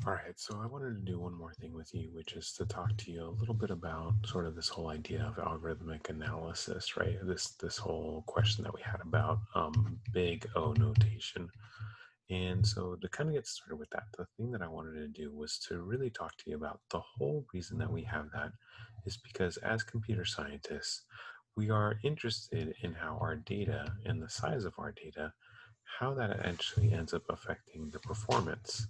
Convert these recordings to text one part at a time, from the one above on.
All right, so I wanted to do one more thing with you, which is to talk to you a little bit about sort of this whole idea of algorithmic analysis, right? This whole question that we had about big O notation. And so to kind of get started with that, the thing that I wanted to do was to really talk to you about the whole reason that we have that is because as computer scientists, we are interested in how our data and the size of our data, how that actually ends up affecting the performance,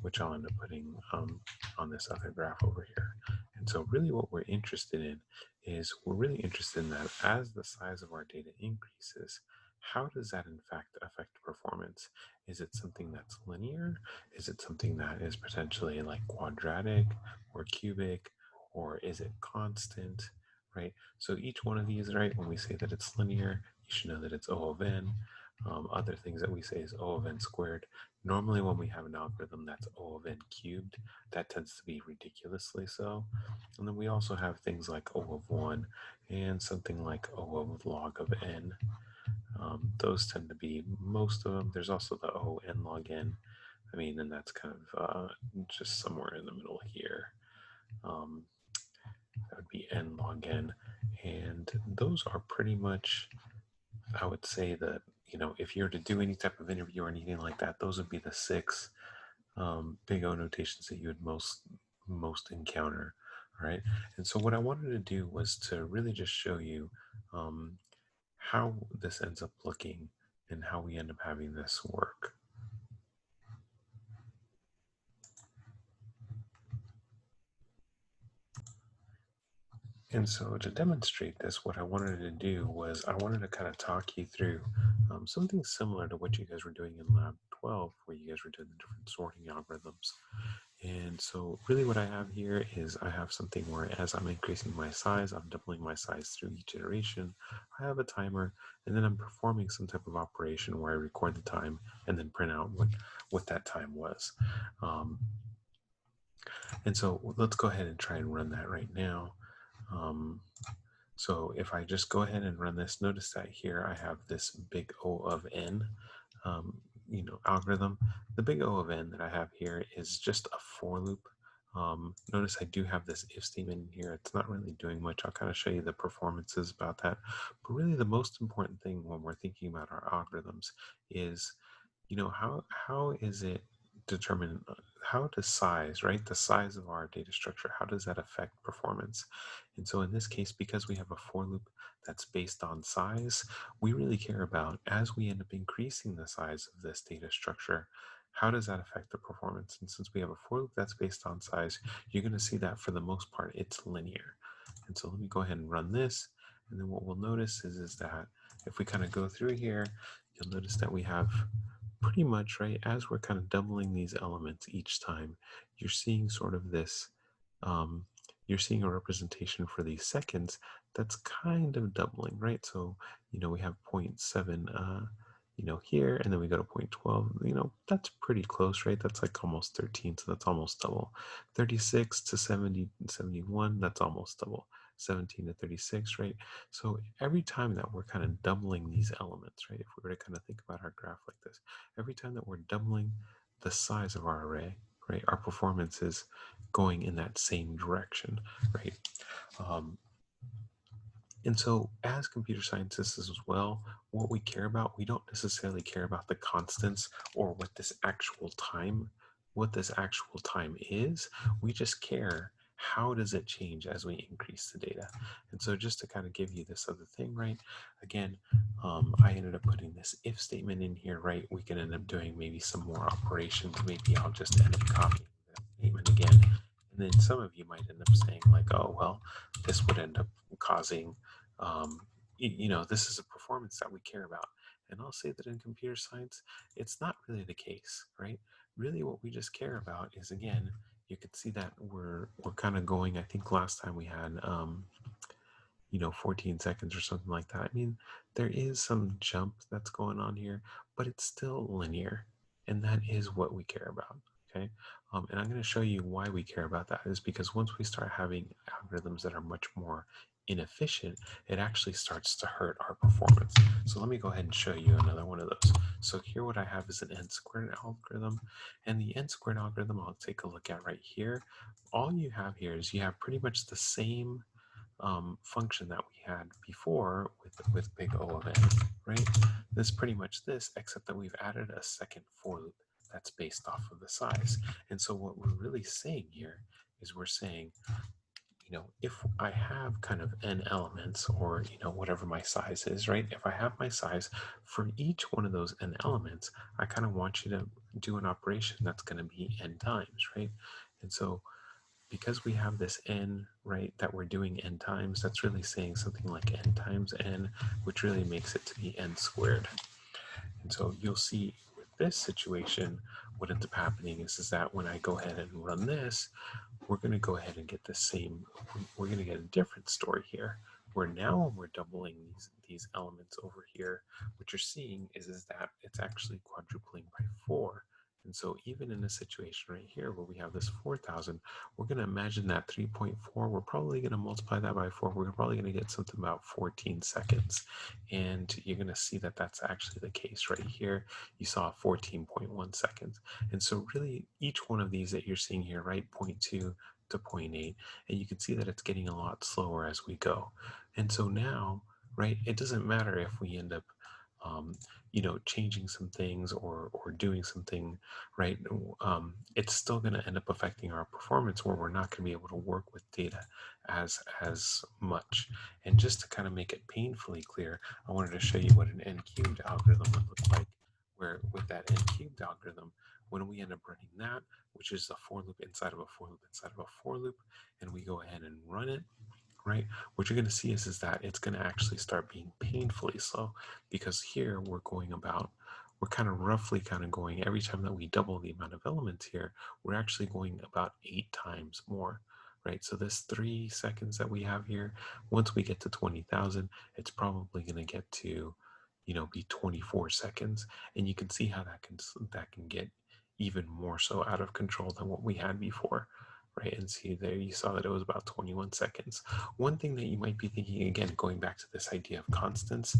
which I'll end up putting on this other graph over here. And so really what we're interested in is we're really interested in that as the size of our data increases, how does that in fact affect performance? Is it something that's linear? Is it something that is potentially like quadratic or cubic? Or is it constant, right? So each one of these, right, when we say that it's linear, you should know that it's O of n. Other things that we say is O of n squared. Normally, when we have an algorithm that's O of n cubed, that tends to be ridiculously so. And then we also have things like O of 1 and something like O of log of n. Those tend to be most of them. There's also the O n log n. I mean, and that's kind of just somewhere in the middle here. Um, that would be n log n. And those are pretty much, I would say that, if you were to do any type of interview or anything like that, those would be the six big O notations that you would most encounter. All right. And so what I wanted to do was to really just show you um, how this ends up looking and how we end up having this work. And so to demonstrate this, what I wanted to do was I wanted to kind of talk you through something similar to what you guys were doing in Lab 12, where you guys were doing the different sorting algorithms. And so really what I have here is I have something where as I'm increasing my size, I'm doubling my size through each iteration. I have a timer, and then I'm performing some type of operation where I record the time and then print out what that time was. Um, and so let's go ahead and try and run that right now. Um, so if I just go ahead and run this, notice that here I have this big O of n, algorithm. The big O of n that I have here is just a for loop. Notice I do have this if statement in here. It's not really doing much. I'll kind of show you the performances about that. But really the most important thing when we're thinking about our algorithms is, how is it determined, how does size, right? The size of our data structure, how does that affect performance? And so in this case, because we have a for loop that's based on size, we really care about as we end up increasing the size of this data structure, how does that affect the performance? And since we have a for loop that's based on size, you're going to see that for the most part, it's linear. And so let me go ahead and run this. And then what we'll notice is that if we kind of go through here, you'll notice that we have pretty much, right, as we're kind of doubling these elements each time, you're seeing sort of this, um, you're seeing a representation for these seconds that's kind of doubling, right? So, we have zero point 0.7, here, and then we go to 0.12, that's pretty close, right? That's like almost 13, so that's almost double. 36 to 70, 71, that's almost double. 17 to 36, right? So every time that we're kind of doubling these elements, right? If we were to kind of think about our graph like this, every time that we're doubling the size of our array, right, our performance is going in that same direction, right? Um, and so, as computer scientists as well, what we care about, we don't necessarily care about the constants or what this actual time is. We just care how does it change as we increase the data. And so, just to kind of give you this other thing, right? Again, I ended up putting this if statement in here, right? We can end up doing maybe some more operations. Maybe I'll just end up copying that statement again. And then some of you might end up saying, like, oh, well, this would end up causing this is a performance that we care about. And I'll say that in computer science, it's not really the case, right? Really, what we just care about is, again, you can see that we're kind of going. I think last time we had 14 seconds or something like that. I mean, there is some jump that's going on here, but it's still linear, and that is what we care about. Okay, and I'm going to show you why we care about that is because once we start having algorithms that are much more inefficient, it actually starts to hurt our performance. So let me go ahead and show you another one of those. So here what I have is an n squared algorithm, and the n squared algorithm I'll take a look at right here. All you have here is you have pretty much the same function that we had before with big O of n, right? This is pretty much this, except that we've added a second for loop that's based off of the size. And so what we're really saying here is we're saying, if I have kind of n elements, or, whatever my size is, right? If I have my size for each one of those n elements, I kind of want you to do an operation that's going to be n times, right? And so because we have this n, right, that we're doing n times, that's really saying something like n times n, which really makes it to be n squared. And so you'll see with this situation, what ends up happening is that when I go ahead and run this, we're going to go ahead and get the same, we're going to get a different story here, where now when we're doubling these elements over here, what you're seeing is that it's actually quadrupling by 4. And so even in a situation right here where we have this 4,000, we're going to imagine that 3.4, we're probably going to multiply that by 4. We're probably going to get something about 14 seconds. And you're going to see that that's actually the case right here. You saw 14.1 seconds. And so really each one of these that you're seeing here, right, 0.2 to 0.8, and you can see that it's getting a lot slower as we go. And so now, right, it doesn't matter if we end up changing some things or doing something, right? It's still going to end up affecting our performance, where we're not going to be able to work with data as much. And just to kind of make it painfully clear, I wanted to show you what an n cubed algorithm would look like, where with that n cubed algorithm, when we end up running that, which is a for loop inside of a for loop inside of a for loop, and we go ahead and run it, right, what you're going to see is that it's going to actually start being painfully slow, because here we're kind of roughly going, every time that we double the amount of elements here, we're actually going about 8 times more, right? So this 3 seconds that we have here, once we get to 20,000, it's probably going to get to, be 24 seconds. And you can see how that can get even more so out of control than what we had before. Right, and see there, you saw that it was about 21 seconds. One thing that you might be thinking, again, going back to this idea of constants,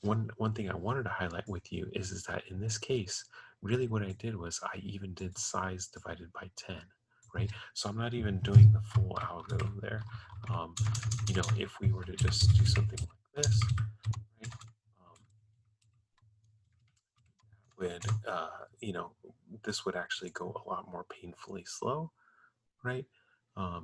one thing I wanted to highlight with you is that in this case, really what I did was I even did size divided by 10, right? So I'm not even doing the full algorithm there. If we were to just do something like this, right, would, this would actually go a lot more painfully slow, right?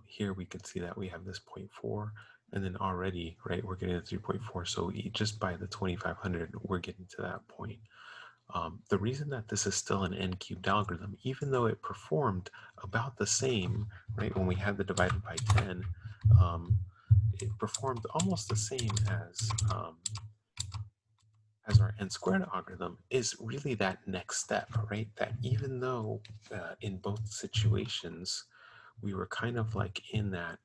Here we can see that we have this 0.4, and then already, right, we're getting to 3.4. So just by the 2500, we're getting to that point. The reason that this is still an n cubed algorithm, even though it performed about the same, right, when we had the divided by 10, it performed almost the same as our n squared algorithm, is really that next step, right? That even though in both situations we were kind of like in that,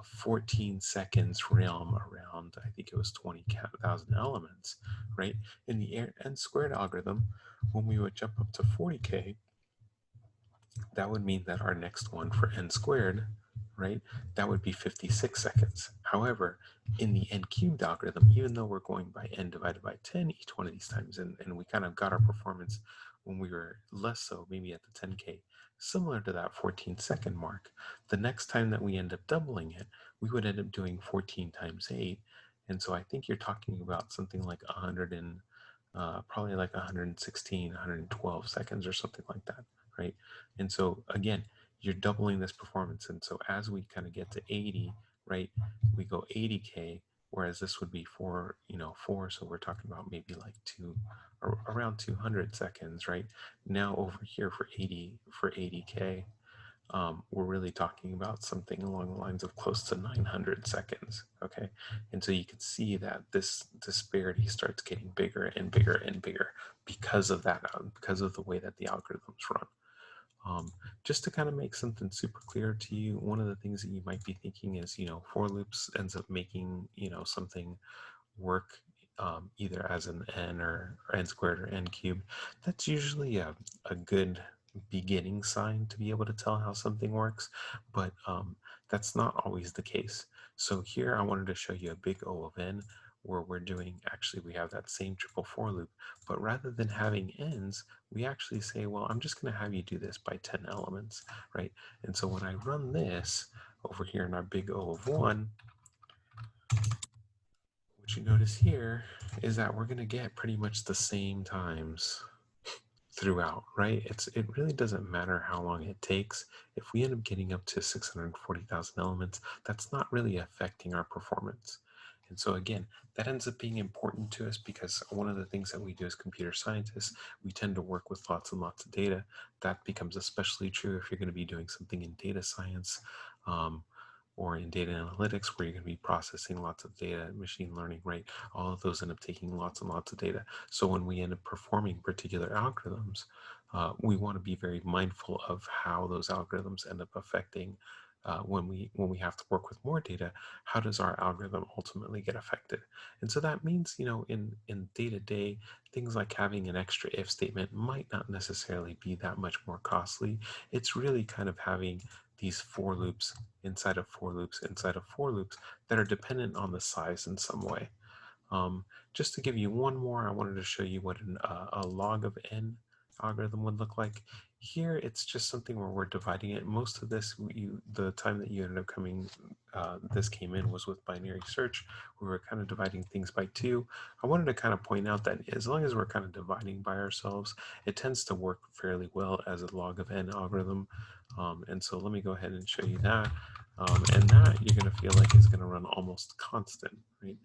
14 seconds realm around, I think it was 20,000 elements, right? In the n squared algorithm, when we would jump up to 40K, that would mean that our next one for n squared, right, that would be 56 seconds. However, in the n cubed algorithm, even though we're going by n divided by 10 each one of these times, and we kind of got our performance when we were less so, maybe at the 10K, similar to that 14-second mark, the next time that we end up doubling it, we would end up doing 14 times 8. And so I think you're talking about something like 100 and probably like 116, 112 seconds or something like that, right? And so again, you're doubling this performance. And so as we kind of get to 80, right, we go 80K, whereas this would be 4, so we're talking about maybe like or around 200 seconds, right? Now over here for 80K, we're really talking about something along the lines of close to 900 seconds, okay? And so you can see that this disparity starts getting bigger and bigger and bigger because of that, because of the way that the algorithms run. Just to kind of make something super clear to you, one of the things that you might be thinking is, for loops ends up making, something work either as an n or n squared or n cubed. That's usually a good beginning sign to be able to tell how something works, but that's not always the case. So here I wanted to show you a big O of n where we're doing, actually we have that same triple for loop, but rather than having n's, we actually say, well, I'm just going to have you do this by 10 elements, right? And so when I run this over here in our big O of 1, what you notice here is that we're going to get pretty much the same times throughout, right? It really doesn't matter how long it takes. If we end up getting up to 640,000 elements, that's not really affecting our performance. And so again, that ends up being important to us because one of the things that we do as computer scientists, we tend to work with lots and lots of data. That becomes especially true if you're going to be doing something in data science, or in data analytics, where you're going to be processing lots of data, machine learning, right? All of those end up taking lots and lots of data. So when we end up performing particular algorithms, we want to be very mindful of how those algorithms end up affecting, when we have to work with more data. How does our algorithm ultimately get affected? And so that means, in day to day, things like having an extra if statement might not necessarily be that much more costly. It's really kind of having these for loops inside of for loops inside of for loops that are dependent on the size in some way. Just to give you one more, I wanted to show you what a log of n algorithm would look like. Here, it's just something where we're dividing it. Most of this, the time that you ended up coming, this came in was with binary search. We were kind of dividing things by 2. I wanted to kind of point out that as long as we're kind of dividing by ourselves, it tends to work fairly well as a log of n algorithm. And so let me go ahead and show you that. And that you're going to feel like it's going to run almost constant, right?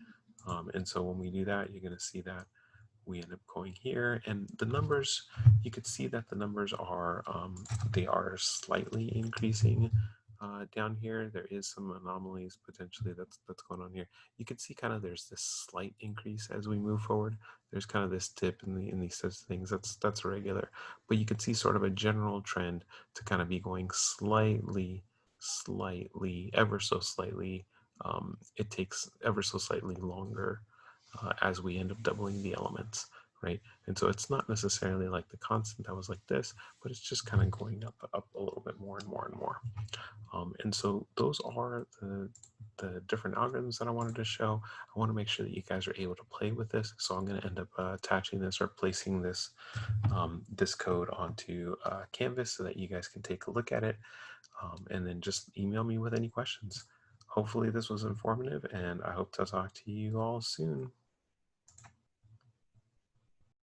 And so when we do that, you're going to see that we end up going here, and the numbers, you could see that the numbers are, they are slightly increasing down here. There is some anomalies potentially that's going on here. You can see kind of there's this slight increase as we move forward. There's kind of this dip in these sorts of things. That's regular, but you can see sort of a general trend to kind of be going slightly, ever so slightly. It takes ever so slightly longer as we end up doubling the elements, right? And so it's not necessarily like the constant that was like this, but it's just kind of going up a little bit more and more and more. And so those are the different algorithms that I wanted to show. I want to make sure that you guys are able to play with this. So I'm going to end up attaching this or placing this this code onto Canvas so that you guys can take a look at it, and then just email me with any questions. Hopefully this was informative, and I hope to talk to you all soon.